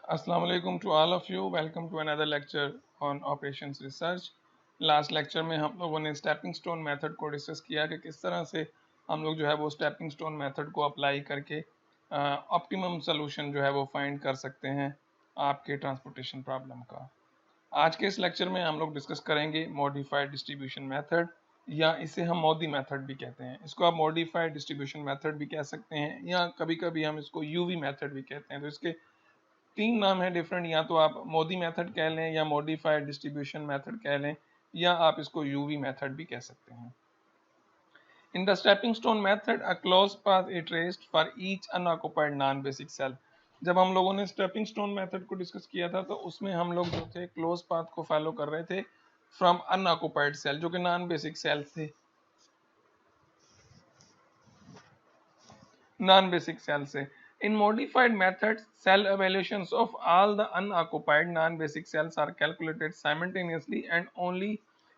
Assalamu alaikum to all of you. Welcome to another lecture on operations research. Last lecture में हम लोगों ने stepping stone method को discuss किया कि किस तरह से हम लोग जो है वो स्टेपिंग स्टोन मेथड को अप्लाई करके ऑप्टिमम सोल्यूशन जो है वो फाइंड कर सकते हैं आपके ट्रांसपोर्टेशन प्रॉब्लम का। आज के इस लेक्चर में हम लोग डिस्कस करेंगे मॉडिफाइड डिस्ट्रीब्यूशन मेथड, या इसे हम मोदी मेथड भी कहते हैं। इसको आप मॉडिफाइड डिस्ट्रीब्यूशन मेथड भी कह सकते हैं, या कभी कभी हम इसको यूवी मेथड भी कहते हैं। तो इसके तीन नाम है डिफरेंट, या तो आप मोदी मेथड कह लें, या मॉडिफाइड डिस्ट्रीब्यूशन मेथड कह लें, या आप इसको यूवी मेथड भी कह सकते हैं। In the stepping stone method a close path is traced for each unoccupied non basic cell. जब हम लोगों ने स्टेपिंग स्टोन मेथड को डिस्कस किया था तो उसमें हम लोग जो थे क्लोज पाथ को फॉलो कर रहे थे फ्रॉम अनऑक्युपाइड सेल, जो कि नॉन बेसिक सेल थे, non-basic cells से। In modified methods, cell evaluations of all the unoccupied non-basic cells are calculated simultaneously and only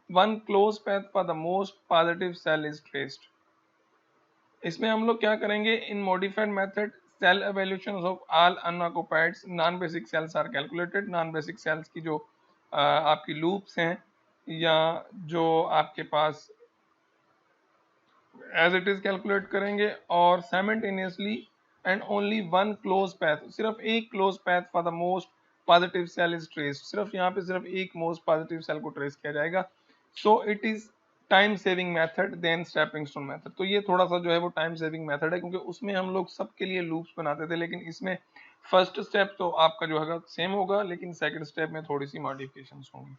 one closed path for the most positive cell is traced. इसमें हम लोग क्या करेंगे, इन modified method cell evaluations of all unoccupied non-basic cells are calculated। non-basic cells की जो आपकी loops हैं या जो आपके पास एज इट इज कैलकुलेट करेंगे, और simultaneously and only one close path, सिर्फ एक close path for the most positive cell is trace. सिर्फ यहाँ पे सिर्फ एक मोस्ट पॉजिटिव सेल को ट्रेस किया जाएगा। So it is time saving method then stepping stone method. तो ये थोड़ा सा जो है वो टाइम सेविंग मेथड है, क्योंकि उसमें हम लोग सबके लिए लूप्स बनाते थे, लेकिन इसमें फर्स्ट स्टेप तो आपका जो है सेम होगा, लेकिन सेकंड स्टेप में थोड़ी सी मॉडिफिकेशंस होंगी।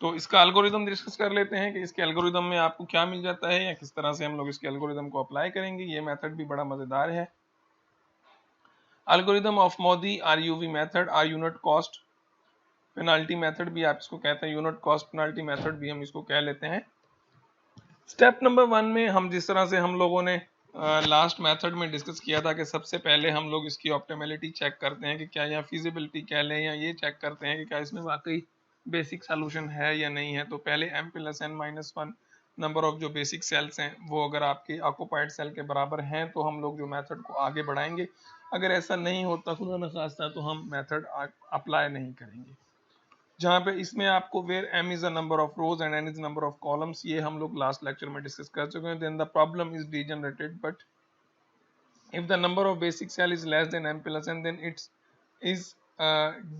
तो इसका एल्गोरिदम डिस्कस कर लेते हैं कि इसके एल्गोरिदम में आपको क्या मिल जाता है, या किस तरह से हम लोग इसके एल्गोरिदम को अप्लाई करेंगे। ये मेथड भी बड़ा मजेदार है। Algorithm of MODI or UV method or unit cost penalty method भी आप इसको कहते हैं, यूनिट कॉस्ट पेनाल्टी मेथड भी हम इसको कह लेते हैं। स्टेप नंबर 1 में हम जिस तरह से हम लोगों ने लास्ट मेथड में डिस्कस किया था कि सबसे पहले हम लोग इसकी ऑप्टिमलिटी चेक करते हैं कि क्या यहाँ फिजिबिलिटी कह लें, या ये चेक करते हैं कि क्या इसमें वाकई बेसिक सोल्यूशन है या नहीं है। तो पहले m+n-1 नंबर ऑफ जो बेसिक सेल्स हैं वो अगर आपके ऑक्युपाइड सेल के बराबर हैं तो हम लोग जो मेथड को आगे बढ़ाएंगे। अगर ऐसा नहीं होता खुदा न खास्ता तो हम मेथड अप्लाई नहीं करेंगे। जहाँ पे इसमें आपको where m is a number of rows and n is number of columns, ये हम लोग लास्ट लेक्चर में डिस्कस कर चुके हैं। Then the problem is degenerated, but if the number of basic cell is less than m+n then it is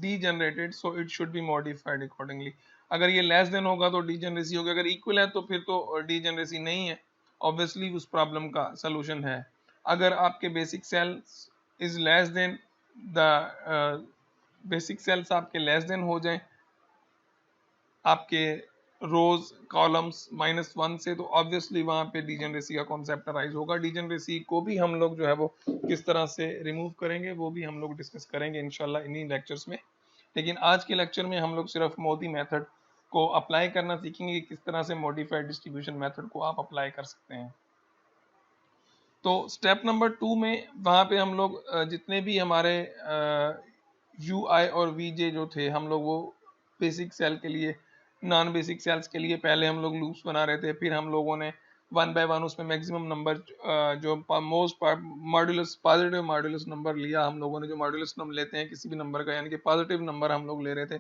degenerated, so it should be modified accordingly। अगर ये less than होगा तो degeneracy होगी, अगर इक्वल है तो फिर तो डीजेनरेसी नहीं है, ऑब्वियसली उस प्रॉब्लम का सोल्यूशन है। अगर आपके basic cells is less than the basic cells आपके लेस देन हो जाएं आपके रोज कॉलम्स -1 से, तो ऑब्वियसली वहां पे डीजेनरेसी का कॉन्सेप्ट अराइज होगा। डीजेनरेसी को भी हम लोग जो है वो किस तरह से रिमूव करेंगे वो भी हम लोग डिस्कस करेंगे इंशाल्लाह इन्हीं लेक्चर्स में। लेकिन आज के लेक्चर में हम लोग सिर्फ मोदी मेथड को अप्लाई करना सीखेंगे कि किस तरह से मॉडिफाइड डिस्ट्रीब्यूशन मेथड को आप अप्लाई कर सकते हैं। तो स्टेप नंबर 2 में वहां पे हम लोग जितने भी हमारे UI और VJ जो थे, हम लोग वो बेसिक सेल के लिए, नॉन बेसिक सेल्स के लिए पहले हम लोग लूप्स बना रहे थे। फिर हम लोगों ने 1 बाय 1 उसमें मैक्सिमम नंबर जो most modulus positive modulus number लिया हम लोगों ने। जो मॉड्यूलस नंबर लेते हैं किसी भी नंबर का, यानी कि पॉजिटिव नंबर हम लोग ले रहे थे,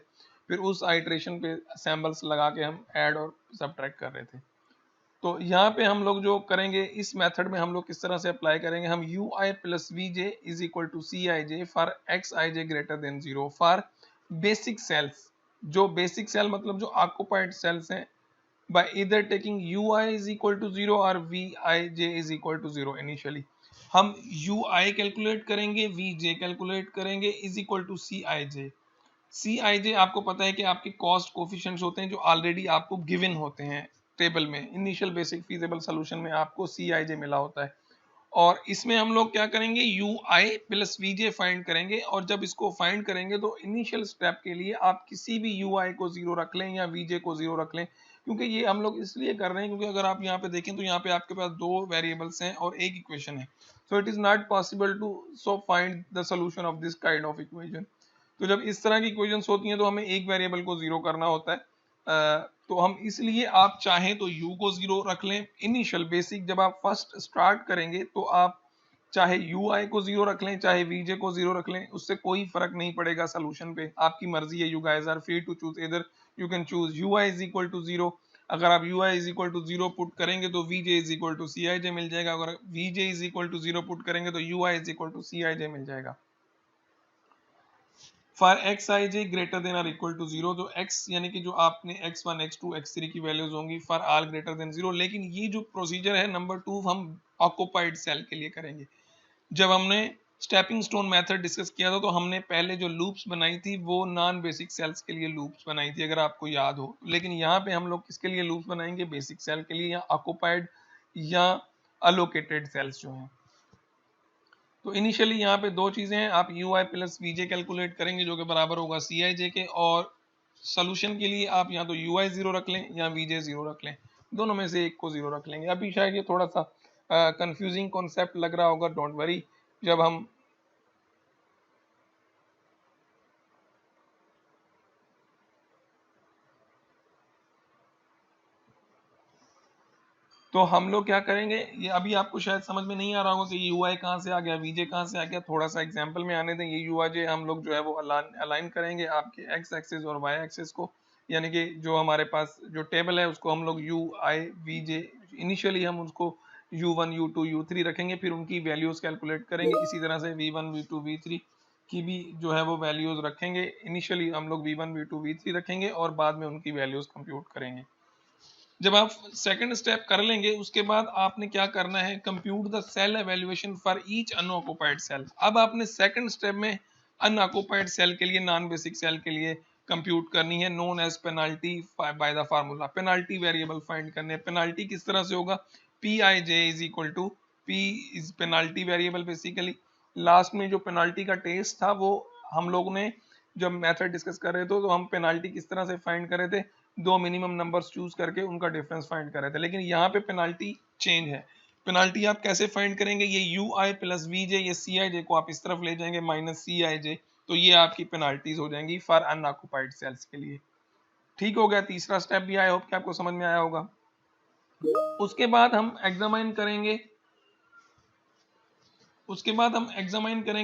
फिर उस आइट्रेशन पे सैम्बल्स लगा के हम ऐड और सबट्रैक्ट कर रहे थे। तो यहाँ पे हम लोग जो करेंगे इस मेथड में हम लोग किस तरह से अप्लाई करेंगे, हम UI plus VJ is equal to CIJ for XIJ greater than 0 for basic cells. जो बेसिक सेल मतलब जो ऑक्युपाइड सेल्स हैं, by either taking UI is equal to 0 और VIJ is equal to 0 initially. हम UI calculate करेंगे, VJ calculate करेंगे is equal to CIJ आपको पता है कि आपके कॉस्ट कोफिशिएंट्स होते हैं जो ऑलरेडी आपको गिवन होते हैं टेबल में। इनिशियल बेसिक फीजिबल सॉल्यूशन में आपको CIJ मिला होता है, और इसमें हम लोग क्या करेंगे, UI प्लस VJ फाइंड करेंगे। और जब इसको फाइंड करेंगे तो इनिशियल स्टेप के लिए आप किसी भी UI को 0 रख लें या VJ को 0 रख लें, क्योंकि ये हम लोग इसलिए कर रहे हैं क्योंकि अगर आप यहाँ पे देखें तो यहाँ पे आपके पास 2 वेरिएबल्स हैं और एक इक्वेशन है। So it is not possible to so find the solution of this kind of equation. तो जब इस तरह की इक्वेशंस होती हैं तो हमें एक वेरिएबल को 0 करना होता है। तो हम इसलिए, आप चाहें तो u को 0 रख लें इनिशियल बेसिक। जब आप फर्स्ट स्टार्ट करेंगे तो आप चाहे ui को 0 रख लें, चाहे vj को 0 रख लें, उससे कोई फर्क नहीं पड़ेगा सोल्यूशन पे, आपकी मर्जी है, you guys are free to choose, इधर you can choose ui is equal to 0। अगर आप ui is equal to 0 put करेंगे तो vj is equal to cij मिल जाएगा, अगर vj is equal to 0 put करेंगे तो ui is equal to cij मिल जाएगा। For x i j greater than or equal to 0, जो x यानी कि जो आपने x1 x2 x3 की वैल्यूज होंगी फॉर आल ग्रेटर देन 0। लेकिन ये जो प्रोसीजर है नंबर 2 हम ऑक्युपाइड सेल के लिए करेंगे। जब हमने स्टेपिंग स्टोन मेथड डिस्कस किया था तो हमने पहले जो लूप्स बनाई थी वो नॉन बेसिक सेल्स के लिए लूप्स बनाई थी, अगर आपको याद हो। लेकिन यहाँ पे हम लोग किसके लिए लूप्स बनाएंगे, बेसिक सेल के लिए, या ऑक्युपाइड या अलोकेटेड सेल्स जो हैं। तो इनिशियली यहाँ पे दो चीजें हैं, आप ui प्लस vj कैलकुलेट करेंगे जो कि बराबर होगा cij के, और सोल्यूशन के लिए आप या तो ui 0 रख लें या vj 0 रख लें, दोनों में से एक को 0 रख लेंगे। अभी शायद ये थोड़ा सा कंफ्यूजिंग कॉन्सेप्ट लग रहा होगा, डोंट वरी, जब हम तो हम लोग क्या करेंगे, ये अभी आपको शायद समझ में नहीं आ रहा होगा कि ये UI कहाँ से आ गया, VJ कहाँ से आ गया, थोड़ा सा एग्जांपल में आने दें। ये UIJ हम लोग जो है वो अलाइन करेंगे आपके x एक्सिस और y एक्सिस को, यानी कि जो हमारे पास जो टेबल है उसको हम लोग UI VJ, इनिशियली हम उसको U1 U2 U3 रखेंगे, फिर उनकी वैल्यूज कैलकुलेट करेंगे। इसी तरह से V1 V2 V3 की भी जो है वो वैल्यूज रखेंगे। इनिशियली हम लोग V1 V2 V3 रखेंगे और बाद में उनकी वैल्यूज कंप्यूट करेंगे। जब आप सेकंड स्टेप कर लेंगे उसके बाद आपने क्या करना है, compute the cell evaluation for each unoccupied cell. अब आपने सेकंड स्टेप में अनऑक्युपाइड सेल के लिए, नॉन बेसिक सेल के लिए कंप्यूट करनी है, known as penalty by the formula. Penalty variable find करने हैं। पेनाल्टी किस तरह से होगा, P I J is equal to P is penalty variable. Basically last में जो पेनाल्टी का टेस्ट था वो हम लोग ने जब मेथड डिस्कस कर रहे थे तो हम पेनाल्टी किस तरह से फाइंड कर रहे थे, दो मिनिमम नंबर्स चूज करके उनका डिफरेंस फाइंड कर रहे थे। लेकिन यहाँ पे पेनाल्टी चेंज है। पेनाल्टी आप कैसे फाइंड करेंगे, ये यू आई प्लस वी जे, ये सी आई जे को आप इस तरफ ले जाएंगे माइनस सी आई जे, तो ये आपकी पेनाल्टीज हो जाएंगी फॉर अनऑक्युपाइड सेल्स के लिए। ठीक हो गया, तीसरा स्टेप भी आई होप कि आपको समझ में आया होगा। उसके बाद हम एग्जामाइन करेंगे,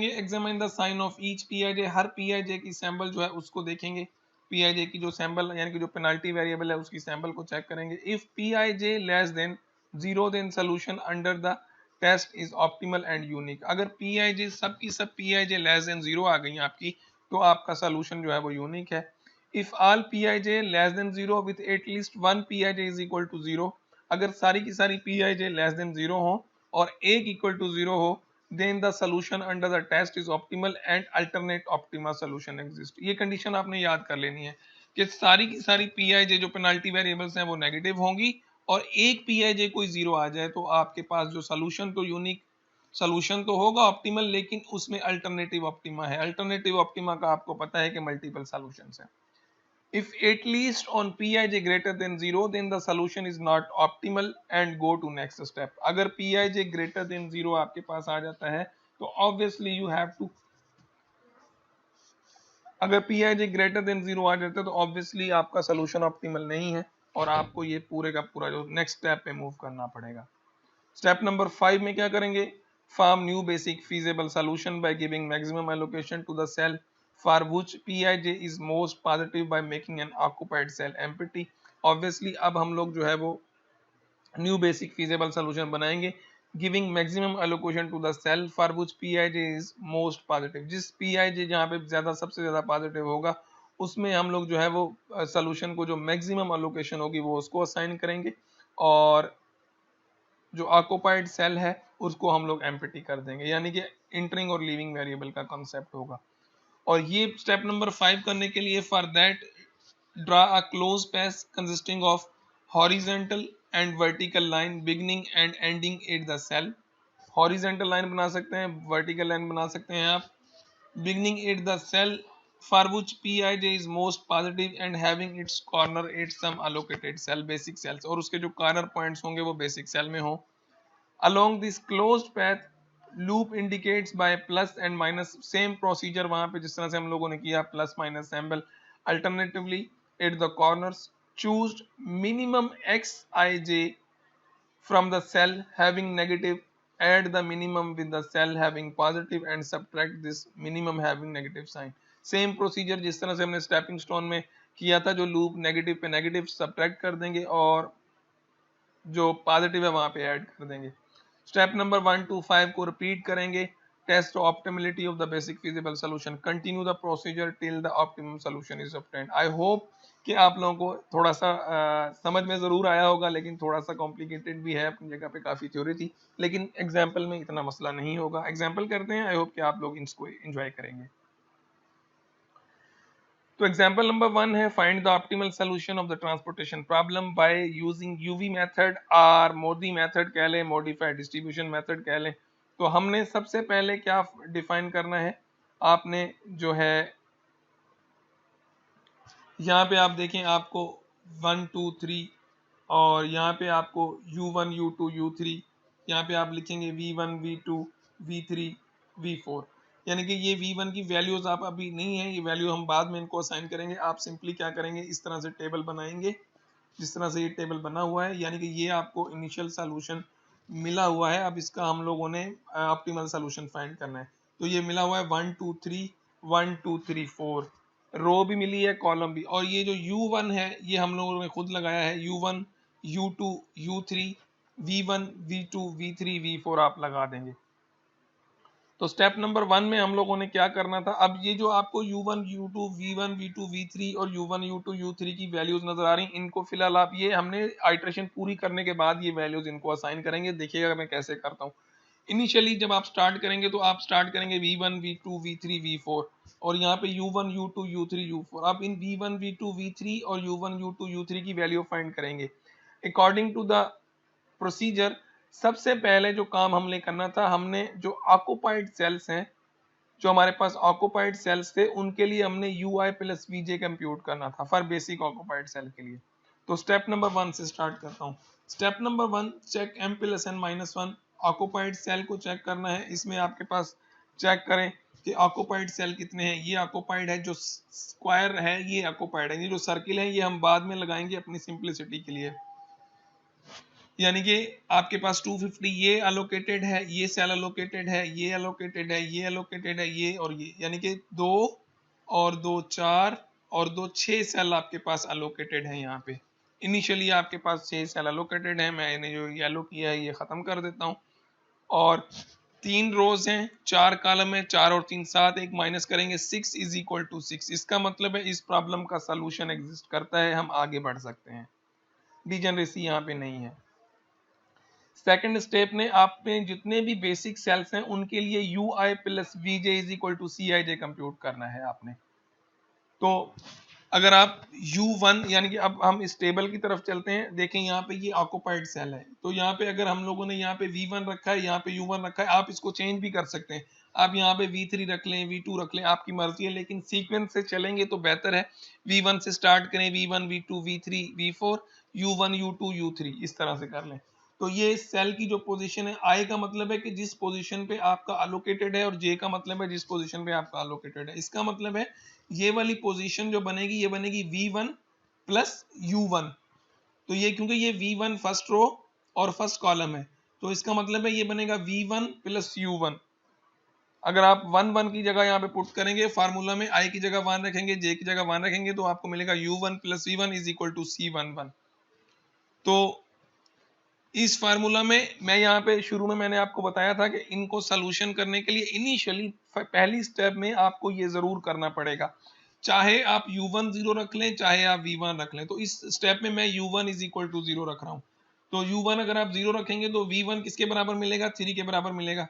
examine the sign of each p I j. हर पी आई जे की सैंपल जो है उसको देखेंगे, पी आई जे की जो सैंपल यानी कि जो पेनाल्टी वेरिएबल है उसकी सैंपल को चेक करेंगे। If P I J less than 0 then solution under the test is optimal and unique. अगर पी आई जे सब की सब पी आई जे लेस देन 0 आ गई आपकी तो आपका सोल्यूशन जो है वो यूनिक है। If all P I J less than 0 with at least one P I J is equal to 0, अगर सारी की सारी पी आई जे लेस देन 0 हो और एक इक्वल टू 0 हो, then the solution under the test is optimal and alternate optima solution exist। ये condition आपने याद कर लेनी है कि सारी की सारी पी आई जे जो पेनाल्टी वेरिएबल्स हैं वो नेगेटिव होंगी और एक पी आई जे कोई 0 आ जाए तो आपके पास जो सोल्यूशन तो यूनिक सोल्यूशन तो होगा ऑप्टिमल, लेकिन उसमें अल्टरनेटिव ऑप्टिमा है। अल्टरनेटिव ऑप्टिमा का आपको पता है कि मल्टीपल सॉल्यूशंस हैं। If at least on Pij greater than 0, then the solution is not optimal and go to next step। अगर Pij greater than 0 आपके पास आ जाता है तो obviously you have to, अगर Pij greater than 0 आ जाता है तो obviously आपका solution optimal नहीं है और आपको ये पूरे का पूरा जो next step पे move करना पड़ेगा। स्टेप नंबर 5 में क्या करेंगे, form new basic feasible solution by giving maximum allocation to the cell for which PIJ is most positive by making an occupied cell empty. Obviously अब हम लोग जो है वो न्यू बेसिक फीजिबल सॉल्यूशन बनाएंगे, giving maximum allocation to the cell for which PIJ is most positive. जिस PIJ जहां पे ज्यादा सबसे ज्यादा पॉजिटिव होगा उसमें हम लोग जो है वो सॉल्यूशन को जो मैक्सिमम एलोकेशन होगी वो उसको असाइन करेंगे और जो ऑक्युपाइड सेल है उसको हम लोग एम्प्टी कर देंगे, यानी कि इंटरिंग और लीविंग वेरिएबल का कॉन्सेप्ट होगा। और ये स्टेप नंबर 5 करने के लिए for that draw a close path consisting of horizontal and vertical line beginning and ending at the cell. Horizontal line बना सकते हैं, वर्टिकल लाइन बना सकते हैं आप, beginning at the cell for which Pij is most positive and having its corner at some allocated cell basic cells, और उसके जो कॉर्नर पॉइंट्स होंगे वो बेसिक सेल में हो। along this closed path loop indicates by plus and minus, same procedure वहां पे जिस तरह से हम लोगों ने किया, plus minus symbol. alternatively at the corners choose minimum xij from the cell having negative add the minimum with the cell having positive and subtract this minimum having negative sign. Same procedure जिस तरह से हमने stepping stone में किया था, जो loop negative पे negative subtract कर देंगे और जो पॉजिटिव है वहां पे ऐड कर देंगे। स्टेप नंबर 1 to 5 को रिपीट करेंगे। Test optimality of the basic feasible solution, continue the procedure till the optimum solution is obtained. I hope कि आप लोगों को थोड़ा सा समझ में जरूर आया होगा, लेकिन थोड़ा सा कॉम्प्लिकेटेड भी है, अपनी जगह पे काफी थ्योरी थी, लेकिन एग्जाम्पल में इतना मसला नहीं होगा। एग्जाम्पल करते हैं, आई होप कि आप लोग इसको एंजॉय करेंगे। तो एग्जाम्पल नंबर 1 है, find the optimal solution of the transportation problem by using UV method और मोदी मेथड कह लें, मॉडिफाइड डिस्ट्रीब्यूशन मेथड कह लें। तो हमने सबसे पहले क्या डिफाइन करना है, आपने जो है यहाँ पे आप देखें, आपको 1 2 3 और यहाँ पे आपको U1 U2 U3, यहाँ पे आप लिखेंगे V1 V2 V3 V4, यानी कि ये V1 की वैल्यूज आप अभी नहीं है, ये वैल्यू हम बाद में इनको असाइन करेंगे। आप सिंपली क्या करेंगे, इस तरह से टेबल बनाएंगे जिस तरह से ये टेबल बना हुआ है, यानी कि ये आपको इनिशियल सॉल्यूशन मिला हुआ है। अब इसका हम लोगों ने ऑप्टिमल सॉल्यूशन फाइंड करना है। तो ये मिला हुआ है 1 2 3 1 2 3 4, रो भी मिली है, कॉलम भी, और ये जो U1 है ये हम लोगों ने खुद लगाया है, U1 U2 U3 V1 V2 V3 V4 आप लगा देंगे। तो स्टेप नंबर 1 में हम लोगों ने क्या करना था, अब ये जो आपको U1 U2 V1 V2 V3 और U1 U2 U3 की वैल्यूज नजर आ रही, इनको फिलहाल आप, ये हमने आइट्रेशन पूरी करने के बाद ये वैल्यूज इनको असाइन करेंगे। देखिएगा मैं कैसे करता हूँ। इनिशियली जब आप स्टार्ट करेंगे तो आप स्टार्ट करेंगे V1 V2 V3 V4 और यहाँ पे U1 U2 U3 U4। आप इन V1 V2 V3 और U1 U2 U3 की वैल्यू फाइंड करेंगे अकॉर्डिंग टू द प्रोसीजर। सबसे पहले जो काम हमने करना था, हमने जो ऑक्युपाइड सेल्स हैं, जो हमारे पास ऑक्युपाइड सेल्स थे, उनके लिए हमने UI प्लस VJ कंप्यूट करना था फॉर बेसिक ऑक्युपाइड सेल के लिए। तो स्टेप नंबर 1 से स्टार्ट करता हूँ। Step number 1, check M plus N minus 1, occupied cell को चेक करना है। इसमें आपके पास चेक करें कि ऑक्युपाइड सेल कितने हैं। ये ऑक्युपाइड है, जो स्क्वायर है ये ऑक्युपाइड है, ये जो सर्किल है ये हम बाद में लगाएंगे अपनी सिंप्लिसिटी के लिए। यानी कि आपके पास 250 ये अलोकेटेड है, ये सेल अलोकेटेड है, ये अलोकेटेड है, ये अलोकेटेड है, ये और ये, यानी कि 2 और 2 4 और 2 6 सेल आपके पास अलोकेटेड है। यहाँ पे इनिशियली आपके पास 6 सेल अलोकेटेड है। मैंने जो ये अलो किया है ये खत्म कर देता हूँ। और 3 रोज हैं, 4 कॉलम है, 4 और 3 7, एक माइनस करेंगे 6 इज इक्वल टू 6। इसका मतलब है इस प्रॉब्लम का सोल्यूशन एग्जिस्ट करता है, हम आगे बढ़ सकते हैं, डिजनरेसी यहाँ पे नहीं है। सेकेंड स्टेप में आपने जितने भी बेसिक सेल्स हैं उनके लिए UI plus VJ is equal to CIJ compute करना है आपने। तो अगर आप U1, यानी कि अब हम इस टेबल की तरफ चलते हैं, देखें यहाँ पे ये ऑक्युपाइड सेल है। तो यहाँ पे अगर हम लोगों ने यहाँ पे V1 रखा है, यहाँ पे U1 रखा है, आप इसको चेंज भी कर सकते हैं। आप यहाँ पे V3 रख लें, V2 रख लें, आपकी मर्जी है, लेकिन सीक्वेंस से चलेंगे तो बेहतर है। V1 से स्टार्ट करें, V1 V2 V3 V4 U1 U2 U3, इस तरह से कर लें। तो ये सेल की जो पोजीशन है, I का मतलब है कि जिस पोजीशन पे आपका अलोकेटेड है, और J का मतलब है जिस पोजीशन पे आपका अलोकेटेड है। इसका मतलब है ये वाली पोजीशन जो बनेगी ये बनेगी V1 प्लस U1। तो ये क्योंकि ये V1 फर्स्ट रो और फर्स्ट कॉलम है, तो इसका मतलब है ये बनेगा V1 प्लस U1। अगर आप 1 1 की जगह यहाँ पे पुट करेंगे, फार्मूला में I की जगह 1 रखेंगे, J की जगह 1 रखेंगे, तो आपको मिलेगा U1 plus V1 is equal to C11। तो इस फार्मूला में मैं यहाँ पे शुरू में मैंने आपको बताया था कि इनको सॉल्यूशन करने के लिए इनिशियली पहली स्टेप में आपको ये जरूर करना पड़ेगा, चाहे आप U1 0 रख लें, चाहे आप V1 रख लें। तो इस स्टेप में मैं U1 इज इक्वल टू 0 रख रहा हूँ। तो U1 अगर आप 0 रखेंगे तो V1 किसके बराबर मिलेगा, 3 के बराबर मिलेगा।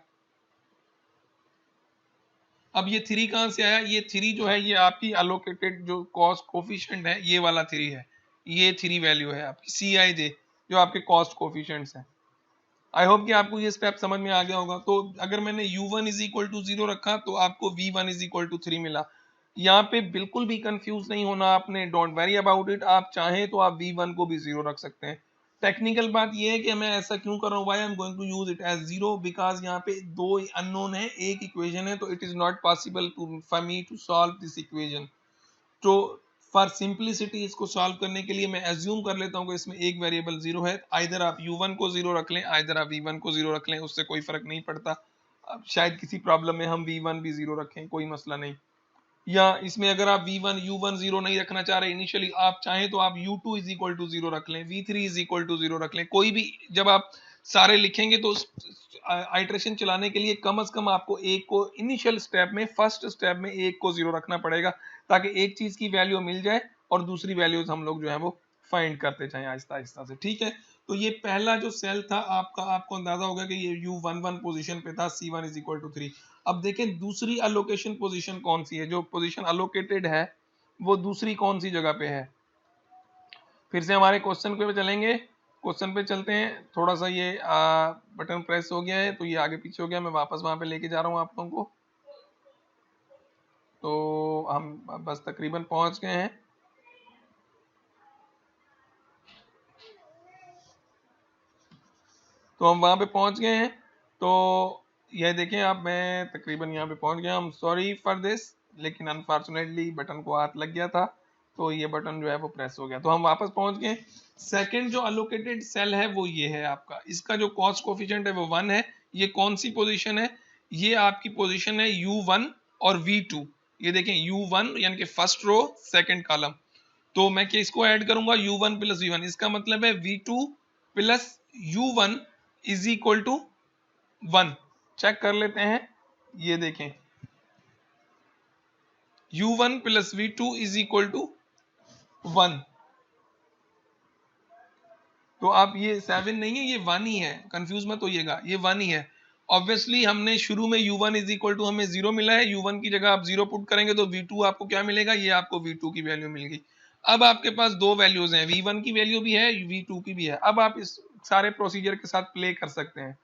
अब ये 3 कहां से आया, ये 3 जो है ये आपकी अलोकेटेड जो कॉस्ट कोफिशिएंट है, ये वाला 3 है, ये 3 वैल्यू है आपकी CIJ, जो आपके कॉस्ट कोफिशिएंट्स हैं। आई होप कि आपको ये स्टेप समझ में आ गया होगा। तो अगर मैंने U1 इज इक्वल टू 0 रखा तो आपको V1 इज इक्वल टू 3 मिला। यहाँ पे बिल्कुल भी कंफ्यूज नहीं होना आपने, डोंट वेरी अबाउट इट। आप चाहें तो आप V1 को भी 0 रख सकते हैं। टेक्निकल बात ये है कि मैं ऐसा क्यों कर रहा हूँ, why I am going to use it as 0, because यहाँ पे 2 अननोन है, एक इक्वेशन है, तो it is not possible to for me to solve this equation. तो फॉर सिंप्लिसिटी इसको सॉल्व करने के लिए मैं एज्यूम कर लेता हूं कि इसमें एक वेरिएबल जीरो है, आइदर आप u1 को जीरो रख लें, आइदर आप v1 को जीरो रख लें, उससे कोई फर्क नहीं पड़ता। अब शायद किसी प्रॉब्लम में हम v1 भी जीरो रखें, कोई मसला नहीं। या इसमें अगर आप v1 u1 जीरो नहीं रखना चाह रहे इनिशियली, आप चाहें तो आप u2 is equal to zero रख लें, v3 is equal to zero रख लें, कोई भी। जब आप सारे लिखेंगे तो आइट्रेशन चलाने के लिए कम से कम आपको एक को इनिशियल स्टेप में, फर्स्ट स्टेप में एक को जीरो रखना पड़ेगा, ताकि एक चीज की वैल्यू मिल जाए और दूसरी वैल्यूज हम लोग जो है वो फाइंड करते जाएं आहिस्ता आहिस्ता से। ठीक है, तो ये पहला जो सेल था आपका, आपको अंदाजा होगा कि ये u11 पोजीशन पे था, c1 इज इक्वल टू 3। अब देखें दूसरी अलोकेशन पोजीशन कौन सी है, जो पोजीशन अलोकेटेड है वो दूसरी कौन सी जगह पे है। फिर से हमारे क्वेश्चन पे चलेंगे, क्वेश्चन पे चलते हैं। थोड़ा सा ये बटन प्रेस हो गया है तो ये आगे पीछे हो गया, मैं वापस वहां पे लेके जा रहा हूँ आप लोगों को। तो हम बस तकरीबन पहुंच गए हैं। तो हम वहां पे पहुंच गए हैं। तो ये देखें आप, मैं तकरीबन यहाँ पे पहुंच गया। हम सॉरी फॉर दिस, लेकिन अनफॉर्चुनेटली बटन को हाथ लग गया था तो ये बटन जो है वो प्रेस हो गया। तो हम वापस पहुंच गए। सेकंड जो अलोकेटेड सेल है वो ये है आपका, इसका जो कॉस्ट कोफिशिएंट है वो 1 है। ये कौन सी पोजीशन है, ये आपकी पोजीशन है u1 और v2। ये देखें u1 यानी कि फर्स्ट रो सेकंड कॉलम। तो मैं क्या इसको ऐड करूंगा u1 प्लस v1, इसका मतलब है v2 plus u1 is equal to 1। Check कर लेते हैं, ये देखें u1 plus v2 is equal to 1। तो आप ये 7 नहीं है, ये 1 ही है, कंफ्यूज मत होइएगा, ये 1 ही है। ऑब्वियसली हमने शुरू में u1 इज इक्वल टू हमें 0 मिला है, u1 की जगह आप 0 पुट करेंगे तो v2 आपको क्या मिलेगा, ये आपको v2 की वैल्यू मिल गई। अब आपके पास दो वैल्यूज हैं, v1 की वैल्यू भी है, v2 की भी है। अब आप इस सारे प्रोसीजर के साथ प्ले कर सकते हैं।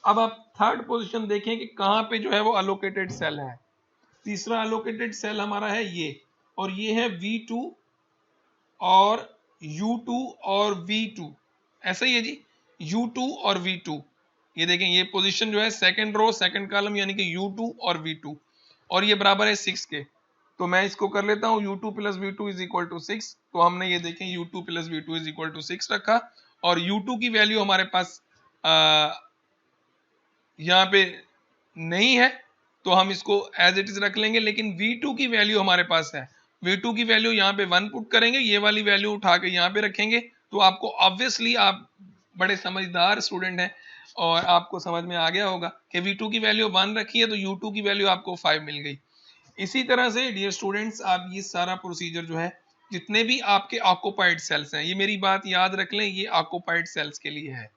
अब आप थर्ड पोजीशन देखें कि कहां पे जो है वो अलोकेटेड सेल है। तीसरा अलोकेटेड सेल हमारा है ये, और ये है v2 और u2 और v2, ऐसा ही है जी, u2 और v2। ये देखें ये पोजीशन जो है सेकंड रो सेकंड कॉलम यानी कि u2 और v2, और ये बराबर है 6 के। तो मैं इसको कर लेता हूं u2 plus v2 is equal to 6। तो हमने ये देखें u2 plus v2 is equal to 6 रखा, और u2 की वैल्यू हमारे पास यहाँ पे नहीं है तो हम इसको एज इट इज रख लेंगे, लेकिन v2 की वैल्यू हमारे पास है। v2 की वैल्यू यहाँ पे 1 पुट करेंगे, ये वाली वैल्यू उठा के यहाँ पे रखेंगे। तो आपको ऑब्वियसली, आप बड़े समझदार स्टूडेंट हैं और आपको समझ में आ गया होगा कि v2 की वैल्यू 1 रखी है तो u2 की वैल्यू आपको 5 मिल गई। इसी तरह से डियर स्टूडेंट्स, आप ये सारा प्रोसीजर जो है, जितने भी आपके ऑक्यूपाइड सेल्स हैं, ये मेरी बात याद रख लें, ये ऑक्यूपाइड सेल्स के लिए है।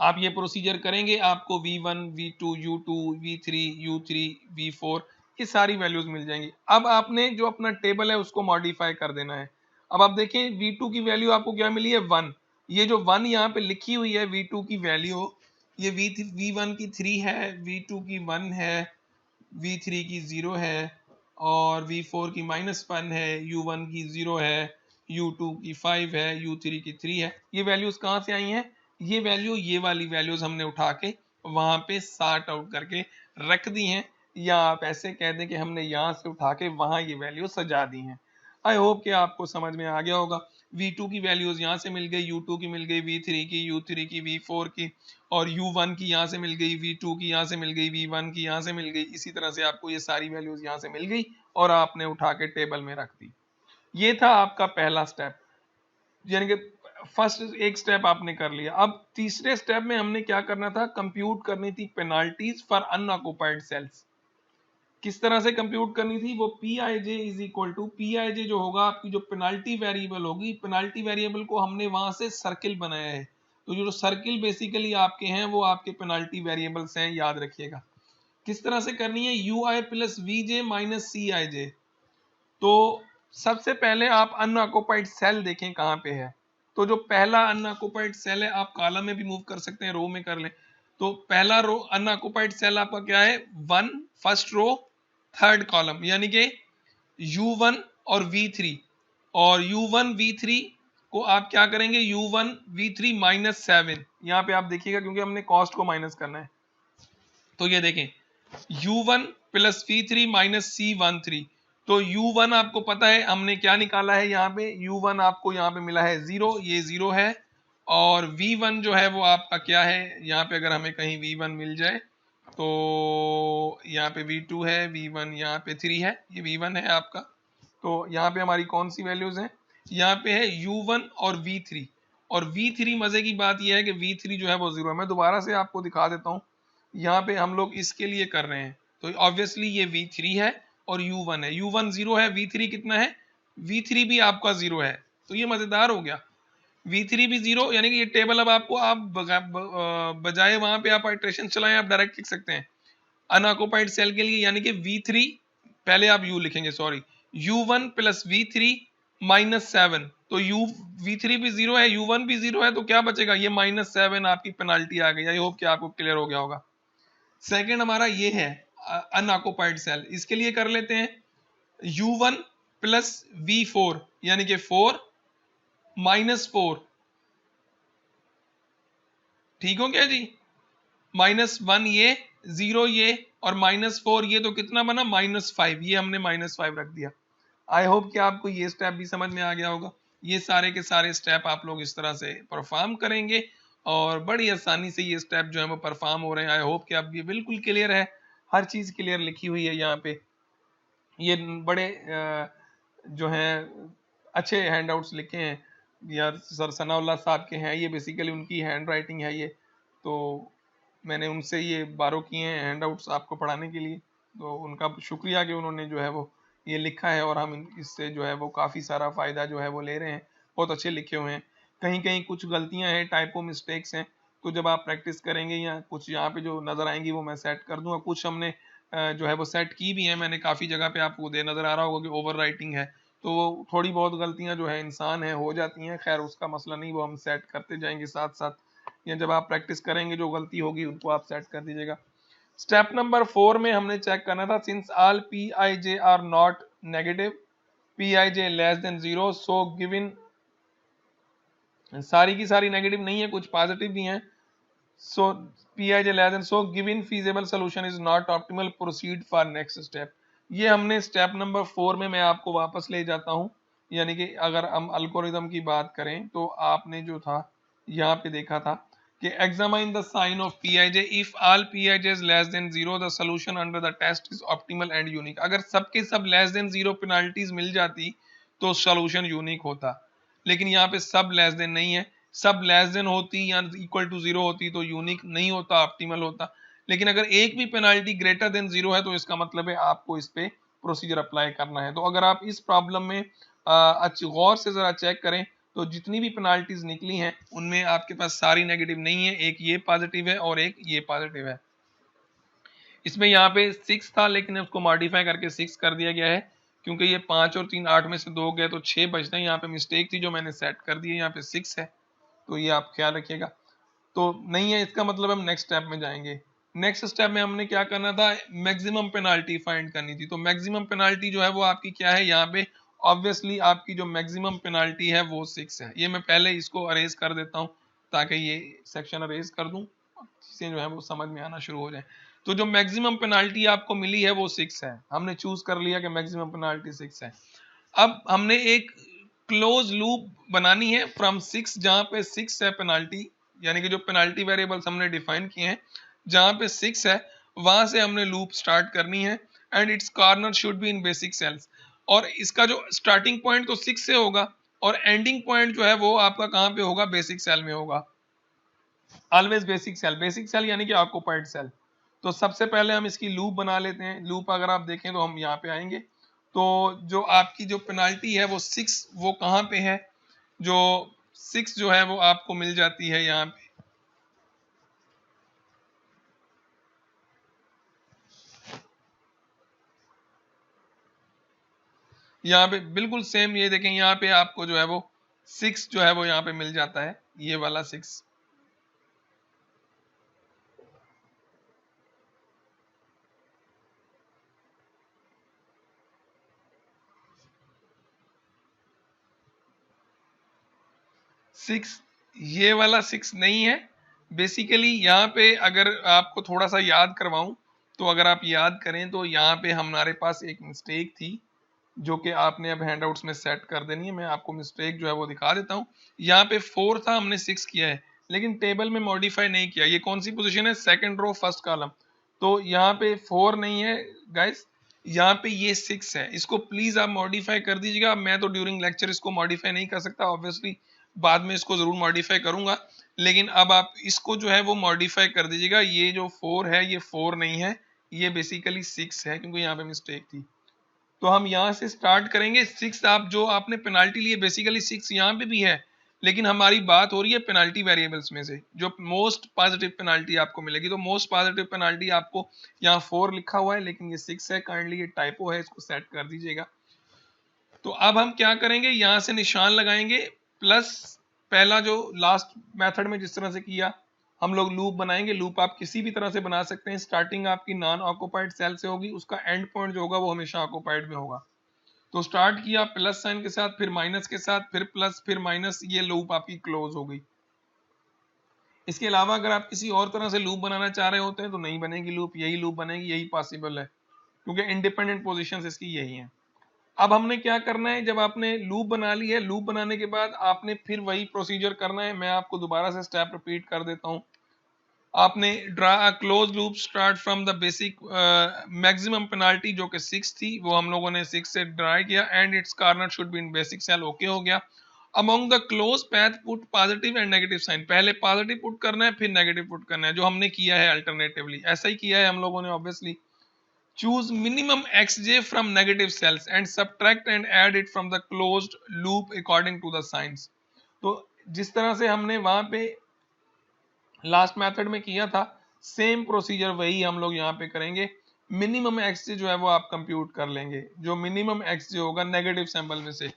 आप ये प्रोसीजर करेंगे, आपको v1 v2 u2 v3 u3 v4 ये सारी वैल्यूज मिल जाएंगी। अब आपने जो अपना टेबल है उसको मॉडिफाई कर देना है। अब आप देखें v2 की वैल्यू आपको क्या मिली है, 1। ये जो 1 यहाँ पे लिखी हुई है v2 की वैल्यू, ये v1 की 3 है, v2 की 1 है, v3 की 0 है, और v4 की -1 है, u1 की 0 है, u2 की 5 है, u3 की 3 है। ये वैल्यूज कहाँ से आई हैं, ये वैल्यू, ये वाली वैल्यूज हमने उठा के वहां पे सॉर्ट आउट करके रख दी हैं, या आप ऐसे कह दें कि हमने यहाँ से उठा के वहां ये वैल्यू सजा दी हैं। आई होप कि आपको समझ में आ गया होगा। v2 की वैल्यूज यहाँ से मिल गई, u2 की मिल गई, v3 की, u3 की, v4 की, और u1 की यहाँ से मिल गई, v2 की यहाँ से मिल गई, v1 की यहाँ से मिल गई। इसी तरह से आपको ये सारी वैल्यूज यहाँ से मिल गई और आपने उठा के टेबल में रख दी। ये था आपका पहला स्टेप, यानी कि फर्स्ट एक स्टेप आपने कर लिया। अब तीसरे स्टेप में हमने क्या करना था, कंप्यूट करनी थी पेनाल्टीज फॉर अनऑक्युपाइड सेल्स। किस तरह से कंप्यूट करनी थी, वो pij is equal to pij जो होगा, आपकी जो पेनाल्टी वेरिएबल होगी, पेनाल्टी वेरिएबल को हमने वहां से सर्किल बनाया है। तो जो सर्किल बेसिकली आपके हैं वो आपके पेनाल्टी वेरिएबल्स हैं, याद रखिएगा। किस तरह से करनी है, ui plus vj minus cij। तो सबसे पहले आप अनऑक्युपाइड सेल देखें कहां पे है। तो जो पहला अनऑक्युपाइड सेल है, आप कॉलम में भी मूव कर सकते हैं, रो में कर लें। तो पहला रो अनऑक्युपाइड सेल आपका क्या है, 1 फर्स्ट रो थर्ड कॉलम, यानी कि u1 और v3। और u1 v3 को आप क्या करेंगे, u1 v3 -7। यहाँ पे आप देखिएगा क्योंकि हमने कॉस्ट को माइनस करना है। तो ये देखें u1 plus v3 minus c13। तो u1 आपको पता है हमने क्या निकाला है, यहाँ पे u1 आपको यहाँ पे मिला है 0, ये 0 है, और v1 जो है वो आपका क्या है, यहाँ पे अगर हमें कहीं v1 मिल जाए तो यहाँ पे v2 है, v1 यहाँ पे 3 है, ये v1 है आपका। तो यहाँ पे हमारी कौन सी वैल्यूज हैं, यहाँ पे है u1 और v3, और v3 मजे की बात यह है कि v3 जो है वो 0 है। मैं दोबारा से आपको दिखा देता हूँ, यहाँ पे हम लोग इसके लिए कर रहे हैं तो ऑब्वियसली ये v3 है और u1 है, u1 0 है, v3 कितना है, v3 भी आपका 0 है। तो ये मजेदार हो गया, v3 भी 0, यानी कि ये टेबल अब आपको आप बजाय वहां पे आप आइट्रेशन चलाएं आप डायरेक्ट लिख सकते हैं अनऑक्युपाइड सेल के लिए, यानी कि v3 पहले आप u लिखेंगे, sorry u1 plus v3 minus 7, तो v3 भी 0 है, u1 भी 0 है, तो क्या बचेगा, ये -7 आपकी पेनाल्टी आ गई। आई होप कि आपको क्लियर हो गया होगा। सेकंड हमारा ये है अनऑक्युपाइड सेल, इसके लिए कर लेते हैं u1 प्लस v4 यानी कि 4 -4, ठीक हो क्या जी, -1 ये, 0 ये, और -4 ये, तो कितना बना -5, ये हमने -5 रख दिया। आई होप कि आपको ये स्टेप भी समझ में आ गया होगा। ये सारे के सारे स्टेप आप लोग इस तरह से परफॉर्म करेंगे और बड़ी आसानी से ये स्टेप जो है वो परफॉर्म हो रहे हैं। आई होप कि अब ये बिल्कुल क्लियर है, हर चीज़ क्लियर लिखी हुई है यहाँ पे। ये बड़े जो हैं अच्छे हैंडआउट्स लिखे हैं यार, सर सनाउल्लाह साहब के हैं, ये बेसिकली उनकी हैंड राइटिंग है ये, तो मैंने उनसे ये बारो किए हैं हैंडआउट्स आपको पढ़ाने के लिए, तो उनका शुक्रिया कि उन्होंने जो है वो ये लिखा है और हम इससे जो है वो काफ़ी सारा फ़ायदा जो है वो ले रहे हैं। बहुत अच्छे लिखे हुए हैं, कहीं कहीं कुछ गलतियां हैं, टाइपो मिस्टेक्स हैं, तो जब आप प्रैक्टिस करेंगे या कुछ यहाँ पे जो नज़र आएंगी वो मैं सेट कर दूंगा। कुछ हमने जो है वो सेट की भी है, मैंने काफ़ी जगह पे आपको दे नज़र आ रहा होगा कि ओवर राइटिंग है, तो वो थोड़ी बहुत गलतियां जो है इंसान है हो जाती हैं, खैर उसका मसला नहीं, वो हम सेट करते जाएंगे साथ साथ, या जब आप प्रैक्टिस करेंगे जो गलती होगी उनको आप सेट कर दीजिएगा। स्टेप नंबर 4 में हमने चेक करना था, since all P I J are not negative, P I J less than 0, so given, सारी की सारी नेगेटिव नहीं है, कुछ पॉजिटिव भी हैं, so p I J less than, so given feasible solution is not optimal, proceed for next step. ये हमने स्टेप नंबर 4 में मैं आपको वापस ले जाता हूं, यानी कि अगर हम अल्गोरिदम की बात करें तो आपने जो था यहाँ पे देखा था कि examine the sign of pij, if all pij is less than 0 the solution under the test is optimal and unique. अगर सबके सब लेस देन 0 पेनाल्टीज मिल जाती तो सॉल्यूशन यूनिक होता, लेकिन यहाँ पे सब लेस देन नहीं है, सब लेस देन होती या इक्वल टू 0 होती तो यूनिक नहीं होता, ऑप्टिमल होता। लेकिन अगर एक भी पेनाल्टी ग्रेटर देन 0 है तो इसका मतलब है आपको इस पे प्रोसीजर अप्लाई करना है। तो अगर आप इस प्रॉब्लम में अच्छी गौर से जरा चेक करें तो जितनी भी पेनाल्टीज निकली हैं उनमें आपके पास सारी नेगेटिव नहीं है, एक ये पॉजिटिव है और एक ये पॉजिटिव है। इसमें यहाँ पे 6 था लेकिन उसको मॉडिफाई करके 6 कर दिया गया है, क्योंकि ये 5 और 3 8 में से 2 गए तो 6 बचते हैं। यहाँ पे मिस्टेक थी जो मैंने सेट कर दी है, यहाँ पे 6 है, तो ये आप ख्याल रखिएगा। तो नहीं है इसका मतलब हम नेक्स्ट स्टेप में जाएंगे। नेक्स्ट स्टेप में हमने क्या करना था, मैक्सिमम पेनाल्टी फाइंड करनी थी। तो मैक्सिमम पेनाल्टी जो है वो आपकी क्या है, यहाँ पे ऑब्वियसली आपकी जो मैक्सिमम पेनाल्टी है वो 6 है। ये मैं पहले इसको अरेज कर देता हूँ ताकि ये सेक्शन अरेज कर दूं, चीजें जो है वो समझ में आना शुरू हो जाए। तो जो मैक्सिमम पेनाल्टी आपको मिली है वो 6 है, हमने चूज कर लिया कि मैक्सिमम पेनाल्टी 6 है। अब हमने एक क्लोज लूप बनानी है फ्रॉम 6, जहां पे 6 है पेनाल्टी, यानी कि जो पेनाल्टी वेरिएबल्स हमने डिफाइन किए हैं जहां पे 6 है वहां से हमने लूप स्टार्ट करनी है, and its corner should be in basic cells. और इसका जो स्टार्टिंग पॉइंट तो 6 से होगा और एंडिंग पॉइंट जो है वो आपका कहां पे होगा, बेसिक सेल में होगा, always basic cell. Basic cell यानी कि ऑक्युपाइड सेल। तो सबसे पहले हम इसकी लूप बना लेते हैं। लूप अगर आप देखें तो हम यहाँ पे आएंगे, तो जो आपकी जो पेनाल्टी है वो 6 वो कहाँ पे है, जो 6 जो है वो आपको मिल जाती है यहाँ पे, यहाँ पे बिल्कुल सेम, ये देखें यहाँ पे आपको जो है वो 6 जो है वो यहाँ पे मिल जाता है, ये वाला 6। ये वाला 6 नहीं है। बेसिकली यहाँ पे अगर आपको थोड़ा सा याद करवाऊं तो अगर आप याद करें तो यहाँ पे हमारे पास एक मिस्टेक थी, जो कि आपने अब हैंडआउट्स में सेट कर देनी है। मैं आपको मिस्टेक जो है वो दिखा देता हूँ। यहाँ पे 4 था, हमने 6 किया है, लेकिन टेबल में मॉडिफाई नहीं किया। ये कौन सी पोजीशन है? Second row first column. तो यहाँ पे 4 नहीं है गाइस, यहाँ पे ये 6 है। इसको प्लीज आप मॉडिफाई कर दीजिएगा। मैं तो ड्यूरिंग लेक्चर इसको मॉडिफाई नहीं कर सकता, ऑब्वियसली बाद में इसको जरूर मॉडिफाई करूंगा, लेकिन अब आप इसको जो है वो मॉडिफाई कर दीजिएगा। ये जो 4 है ये 4 नहीं है, ये बेसिकली 6 है, क्योंकि यहाँ पे मिस्टेक थी। तो हम यहाँ से स्टार्ट करेंगे। 6 आप जो आपने पेनाल्टी ली है, बेसिकली 6 यहाँ पे भी है, लेकिन हमारी बात हो रही है पेनाल्टी वेरिएबल्स में से जो मोस्ट पॉजिटिव पेनाल्टी आपको मिलेगी। तो मोस्ट पॉजिटिव पेनाल्टी आपको यहाँ 4 लिखा हुआ है, लेकिन ये 6 है। काइंडली ये टाइपो है, इसको सेट कर दीजिएगा। तो अब हम क्या करेंगे, यहाँ से निशान लगाएंगे प्लस, पहला जो लास्ट मेथड में जिस तरह से किया हम लोग लूप बनाएंगे। लूप आप किसी भी तरह से बना सकते हैं। स्टार्टिंग आपकी नॉन ऑक्यूपाइड सेल से होगी, उसका एंड पॉइंट जो होगा वो हमेशा ऑक्यूपाइड में होगा। तो स्टार्ट किया प्लस साइन के साथ, फिर माइनस के साथ, फिर प्लस, फिर माइनस, ये लूप आपकी क्लोज हो गई। इसके अलावा अगर आप किसी और तरह से लूप बनाना चाह रहे होते हैं तो नहीं बनेगी लूप, यही लूप बनेगी, यही पॉसिबल है, क्योंकि इंडिपेंडेंट पोजीशंस इसकी यही हैं। अब हमने क्या करना है, जब आपने लूप बना ली है, लूप बनाने के बाद आपने फिर वही प्रोसीजर करना है। मैं आपको दोबारा से स्टेप रिपीट कर देता हूं। आपने draw a close loop start from the basic maximum penalty जो कि 6 थी, वो हम लोगों ने 6 से ड्रा किया, and its corner should be in basic cell. Okay हो गया। Among the close path put positive and negative sign. पहले पॉजिटिव पुट करना है, फिर नेगेटिव पुट करना है, जो हमने किया है अल्टरनेटिवली। ऐसा ही किया है हम लोगों ने obviously. Choose minimum xj from negative cells and subtract and add it from the closed loop according to the signs। तो जिस तरह से हमने वहां पे लास्ट मेथड में किया था, सेम प्रोसीजर वही हम लोग यहाँ पे करेंगे। मिनिमम एक्सजे जो है वो आप कंप्यूट कर लेंगे, जो मिनिमम एक्सजे होगा नेगेटिव सैंपल में से।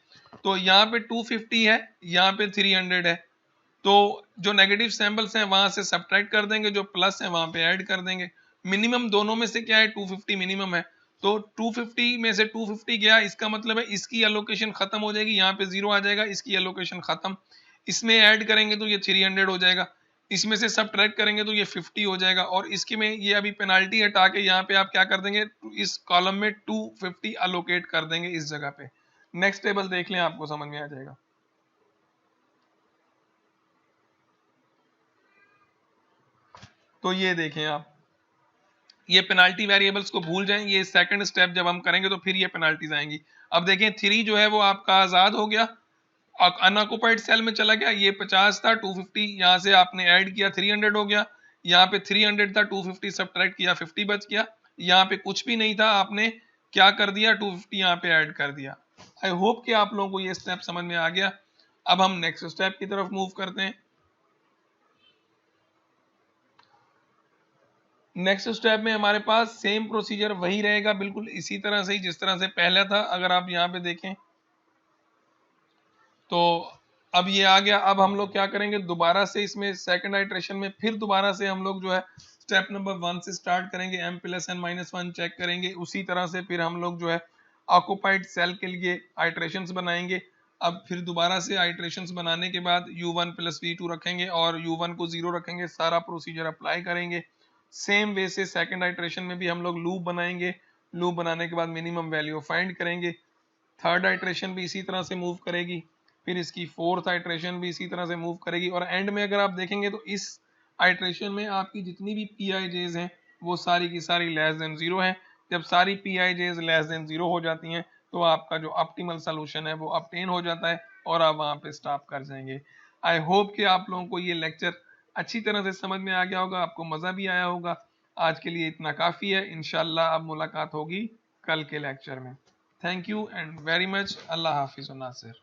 तो यहाँ पे 250 है, यहाँ पे 300 है। तो जो नेगेटिव सैंपल्स हैं वहां से सब्ट्रैक्ट कर देंगे, जो प्लस है वहां पे ऐड कर देंगे। मिनिमम दोनों में से क्या है, 250 मिनिमम है। तो 250 में से 250 गया, इसका मतलब है इसकी एलोकेशन खत्म हो जाएगी, यहाँ पे 0 आ जाएगा, इसकी एलोकेशन खत्म। इसमें ऐड करेंगे तो ये 300 हो जाएगा, इसमें से सब्ट्रैक्ट करेंगे तो ये 50 हो जाएगा, और इसके में ये अभी पेनाल्टी हटा के यहाँ पे आप क्या कर देंगे, इस कॉलम में 250 अलोकेट कर देंगे इस जगह पे। नेक्स्ट टेबल देख लें, आपको समझ में आ जाएगा। तो ये देखें आप, ये पेनाल्टी वेरिएबल्स को भूल जाएं, ये सेकंड स्टेप जब हम करेंगे तो फिर ये पेनाल्टीज आएंगी। अब देखें 3 जो है वो आपका आजाद हो गया, अनऑक्युपाइड सेल में चला गया। ये 50 था, 250 यहाँ से आपने ऐड किया, 300 हो गया। यहाँ पे 300 था, 250 सब्ट्रैक्ट किया, 50 बच गया। यहाँ पे कुछ भी नहीं था, आपने क्या कर दिया, 250 यहाँ पे ऐड कर दिया। आई होप कि आप लोगों को ये स्टेप समझ में आ गया। अब हम नेक्स्ट स्टेप की तरफ मूव करते हैं। नेक्स्ट स्टेप में हमारे पास सेम प्रोसीजर वही रहेगा, बिल्कुल इसी तरह से ही जिस तरह से पहला था। अगर आप यहाँ पे देखें तो अब ये आ गया। अब हम लोग क्या करेंगे, दोबारा से इसमें सेकंड आइट्रेशन में फिर दोबारा से हम लोग जो है स्टेप नंबर 1 से स्टार्ट करेंगे, m + n - 1 चेक करेंगे। उसी तरह से फिर हम लोग जो है ऑक्युपाइड सेल के लिए आइट्रेशंस बनाएंगे। अब फिर दोबारा से आइट्रेशंस बनाने के बाद u1 + v2 रखेंगे और u1 को 0 रखेंगे, सारा प्रोसीजर अप्लाई करेंगे। सेम वे से सेकंड आइट्रेशन में भी हम लोग लूप बनाएंगे। लूप बनाने के बाद मिनिमम वैल्यू फाइंड करेंगे। थर्ड आइट्रेशन भी इसी तरह से मूव करेगी, फिर इसकी फोर्थ आइट्रेशन भी इसी तरह से मूव करेगी, और एंड में अगर आप देखेंगे तो इस आइट्रेशन में आपकी जितनी भी PIJs हैं वो सारी की सारी लेस देन 0 है। जब सारी PIJs लेस देन 0 हो जाती हैं तो आपका जो ऑप्टिमल सोल्यूशन है वो ऑब्टेन हो जाता है और आप वहां पे स्टॉप कर जाएंगे। आई होप कि आप लोगों को ये लेक्चर अच्छी तरह से समझ में आ गया होगा, आपको मजा भी आया होगा। आज के लिए इतना काफी है, इंशाल्लाह अब मुलाकात होगी कल के लेक्चर में। Thank you and very much. अल्लाह हाफिज नासिर।